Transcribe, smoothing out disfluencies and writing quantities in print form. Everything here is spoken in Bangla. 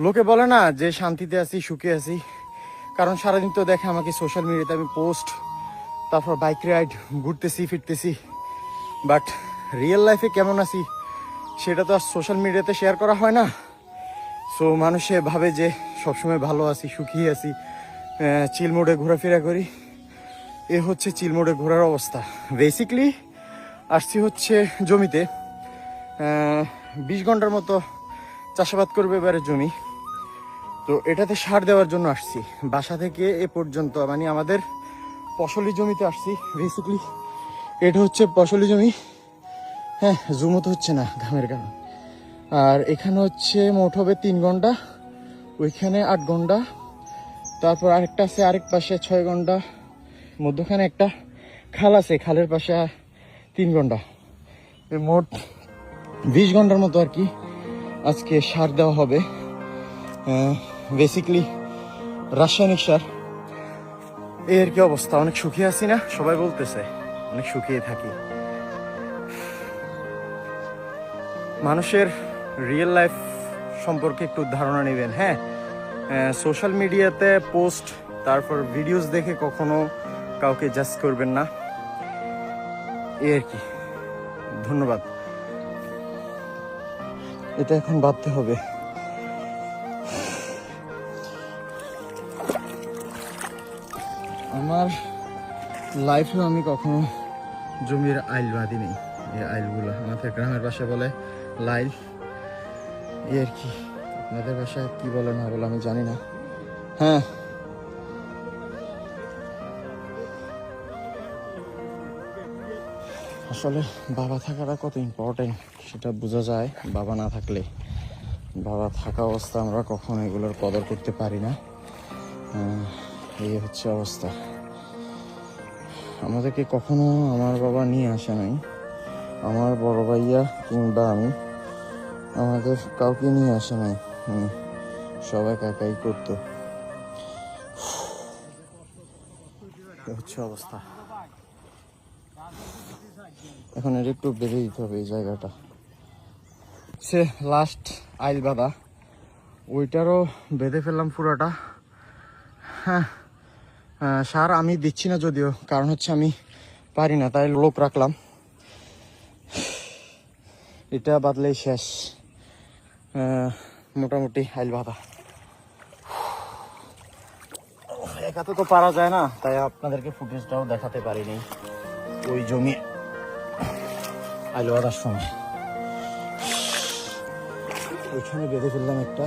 লোকে বলে না যে শান্তিতে আছি, সুখে আছি, কারণ সারাদিন তো দেখে আমাকে সোশ্যাল মিডিয়াতে আমি পোস্ট, তারপর বাইক রাইড, ঘুরতেছি ফিরতেছি, বাট রিয়েল লাইফে কেমন আছি সেটা তো আর সোশ্যাল মিডিয়াতে শেয়ার করা হয় না। সো মানুষে ভাবে যে সবসময় ভালো আছি, সুখী আছি, চিল মোডে ঘোরাফেরা করি। এ হচ্ছে চিল মোডে ঘোরার অবস্থা। বেসিকলি আসছি হচ্ছে জমিতে, 20 ঘন্টার মতো চাষাবাদ করবে এবারে জমি। তো এটাতে সার দেওয়ার জন্য আসছি। বাসা থেকে এ পর্যন্ত মানে আমাদের ফসলি জমিতে আসছি। বেসিকলি এটা হচ্ছে ফসলি জমি। হ্যাঁ, জুমো তো হচ্ছে না ঘামের কারণ। আর এখানে হচ্ছে মোট হবে 3 ঘন্টা, ওইখানে 8 ঘন্টা, তারপর আরেকটা আছে আরেক পাশে 6 ঘন্টা, মধ্যখানে একটা খাল আছে, খালের পাশে 3 ঘন্টা, মোট 20 ঘন্টার মতো আর কি আজকে সার দেওয়া হবে। বেসিকলি রাসায়নিক সার। এর কি অবস্থা? অনেক সুখী আছি না? সবাই বলতেছে অনেক সুখী থাকি। মানুষের রিয়েল লাইফ সম্পর্কে একটু ধারণা নেবেন। হ্যাঁ, সোশ্যাল মিডিয়াতে পোস্ট, তারপর ভিডিওস দেখে কখনো কাউকে জাজ করবেন না, এই আর কি। ধন্যবাদ। এটা এখন ভাবতে হবে। আমার লাইফেও আমি কখনো জমির আইল বাঁধিনি। এই আইলগুলো আমাদের গ্রামের ভাষায় বলে লাইল, এই আর কি। আপনাদের ভাষায় কি বলে না বলে আমি জানি না। হ্যাঁ, আসলে বাবা থাকাটা কত ইম্পর্টেন্ট সেটা বোঝা যায় বাবা না থাকলে। বাবা থাকা অবস্থা আমরা কখনো এগুলোর কদর করতে পারি না। এই হচ্ছে অবস্থা। আমাদেরকে কখনো আমার বাবা নিয়ে আসে নাই, আমার বড় ভাইয়া কিংবা আমি, আমাদের কাউকে নিয়ে আসে নাই। সবাই একাই করতো। হচ্ছে অবস্থা। এখন এর একটু বেঁধে দিতে হবে এই জায়গাটা। সে লাস্ট আইল বাঁধা, ওইটারও বেঁধে ফেললাম পুরাটা। হ্যাঁ, সার আমি দিচ্ছি না যদিও, কারণ হচ্ছে আমি পারি না, তাই লোক রাখলাম। এটা বাদলেই শেষ মোটামুটি আইল বাঁধা। একাতে তো পারা যায় না, তাই আপনাদেরকে ফুটেজটাও দেখাতে পারিনি। ওই জমি আইল বাঁধার সময় ওইখানে বেঁধে ফেললাম একটা।